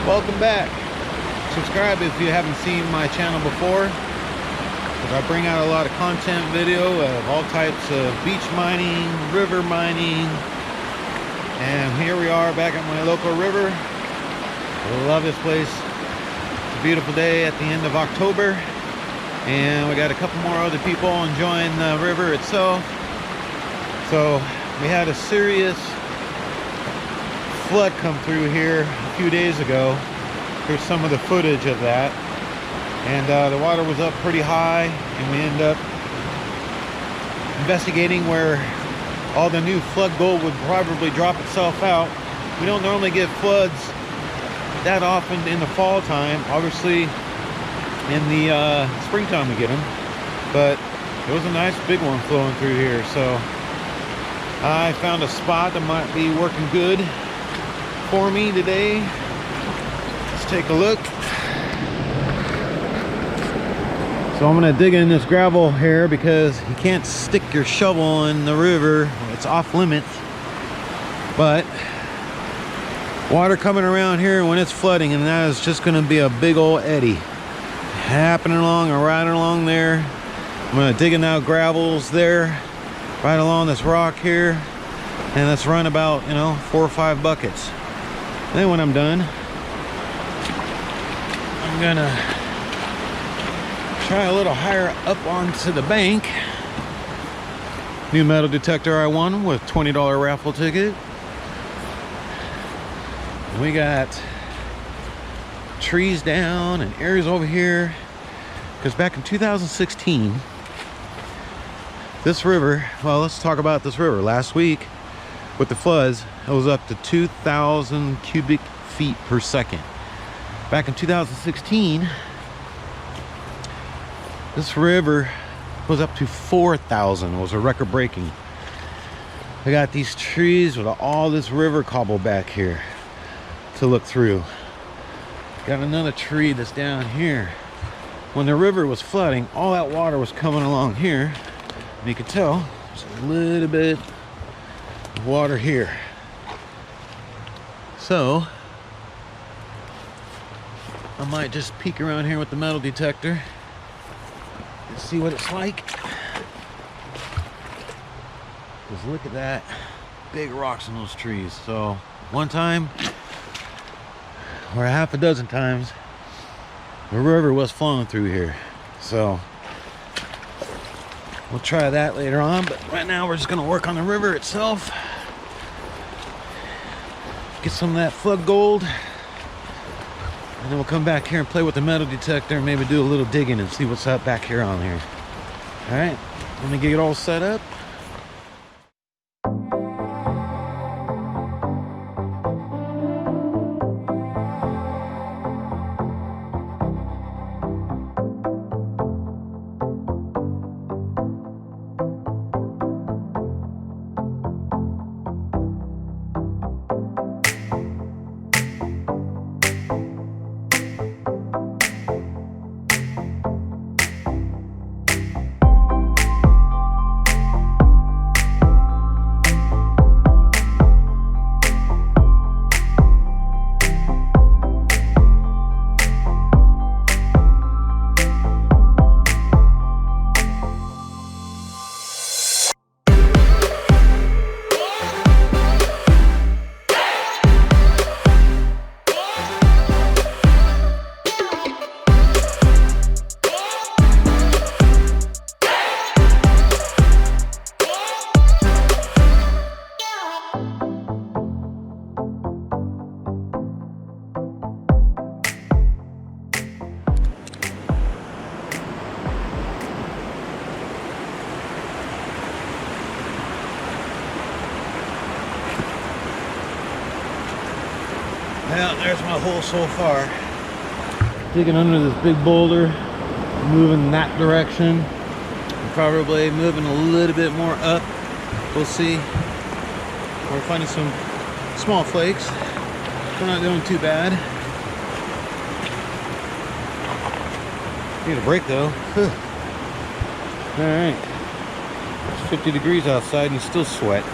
Welcome back. Subscribe if you haven't seen my channel before, because I bring out a lot of content video of all types of beach mining, river mining, and here we are back at my local river. I love this place. It's a beautiful day at the end of October, and we got a couple more other people enjoying the river itself. So we had a serious flood come through here a few days ago. Here's some of the footage of that, and the water was up pretty high, and we ended up investigating where all the new flood gold would probably drop itself out. We don't normally get floods that often in the fall time. Obviously in the springtime we get them, but it was a nice big one flowing through here. So I found a spot that might be working good for me today. Let's take a look. So I'm gonna dig in this gravel here because you can't stick your shovel in the river. It's off limits. But water coming around here when it's flooding, and that is just gonna be a big old eddy happening along and right along there. I'm gonna dig in out gravels there right along this rock here, and let's run about 4 or 5 buckets. Then when I'm done, I'm gonna try a little higher up onto the bank. New metal detector I won with $20 raffle ticket. We got trees down and areas over here, because back in 2016, this river, well, let's talk about this river. Last week with the floods, it was up to 2,000 cubic feet per second. Back in 2016, this river was up to 4,000. It was a record breaking. I got these trees with all this river cobble back here to look through. Got another tree that's down here. When the river was flooding, all that water was coming along here, and you can tell there's a little bit of water here. So I might just peek around here with the metal detector and see what it's like. Just look at that, big rocks in those trees. So one time, or a half a dozen times, the river was flowing through here. So we'll try that later on, but right now we're just gonna work on the river itself, get some of that flood gold, and then we'll come back here and play with the metal detector and maybe do a little digging and see what's up back here on here. All right, let me get it all set up. Well, there's my hole so far. Digging under this big boulder, moving that direction. Probably moving a little bit more up. We'll see. We're finding some small flakes. We're not doing too bad. Need a break though. Alright. It's 50 degrees outside and you still sweat.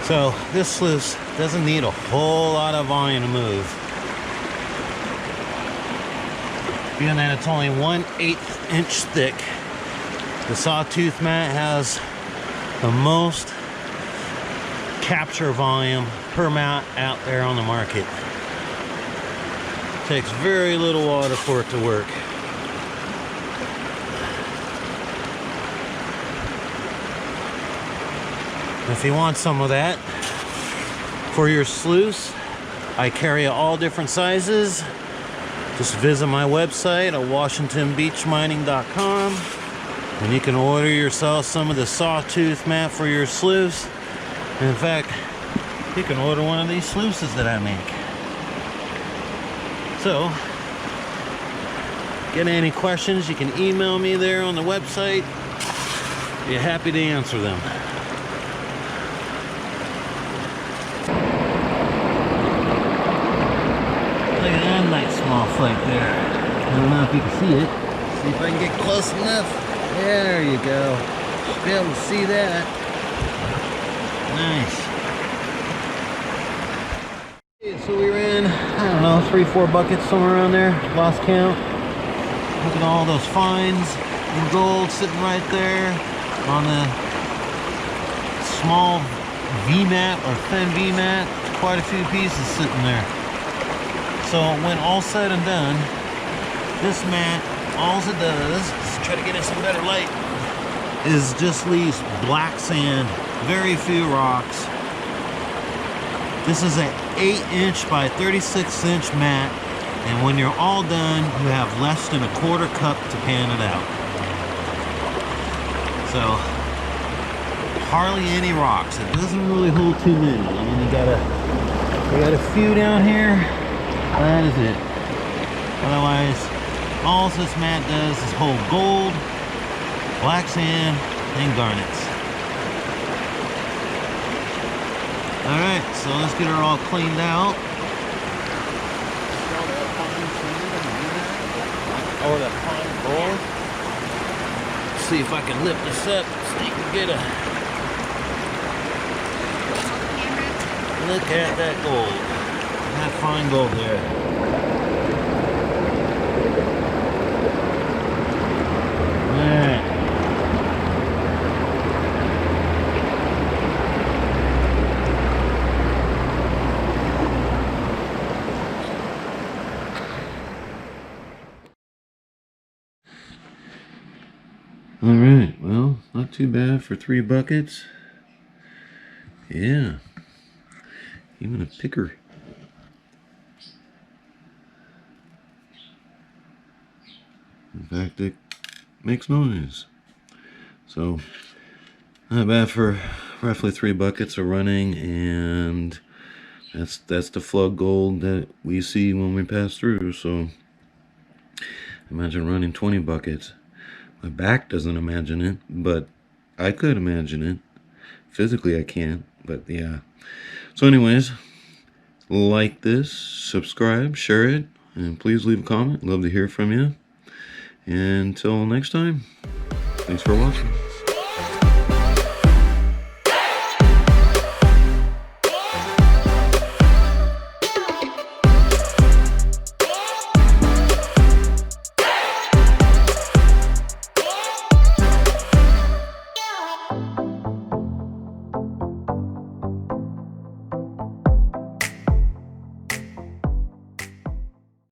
So this sluice doesn't need a whole lot of volume to move. Being that it's only 1/8 inch thick, the Sawtooth mat has the most capture volume per mat out there on the market. Takes very little water for it to work. If you want some of that for your sluice, I carry all different sizes. Just visit my website at washingtonbeachmining.com and you can order yourself some of the Sawtooth mat for your sluice. In fact, you can order one of these sluices that I make. So, get any questions, you can email me there on the website. Be happy to answer them. Look at that nice small flake there. I don't know if you can see it. See if I can get close enough. There you go. Should be able to see that. Nice. So we ran, I don't know, 3-4 buckets somewhere around there. Lost count. Look at all those fines in gold sitting right there on the small V-mat or thin V-mat. Quite a few pieces sitting there. So when all said and done, this mat, all it does, let's try to get in some better light, is just leaves black sand, very few rocks. This is an 8-inch by 36-inch mat, and when you're all done, you have less than a quarter cup to pan it out. So, hardly any rocks. It doesn't really hold too many. I mean, we got a few down here. That is it. Otherwise, all this mat does is hold gold, black sand, and garnets. Alright, so let's get her all cleaned out. Or that fine gold. See if I can lift this up so you can get a look at that gold. That fine gold there. Alright. Alright, well, not too bad for 3 buckets. Yeah. Even a picker. In fact, it makes noise. So, not bad for roughly 3 buckets of running, and that's the flood gold that we see when we pass through. So, imagine running 20 buckets. My back doesn't imagine it, but I could imagine it. Physically, I can't, but yeah. So anyways, like this, subscribe, share it, and please leave a comment. Love to hear from you. And until next time, thanks for watching.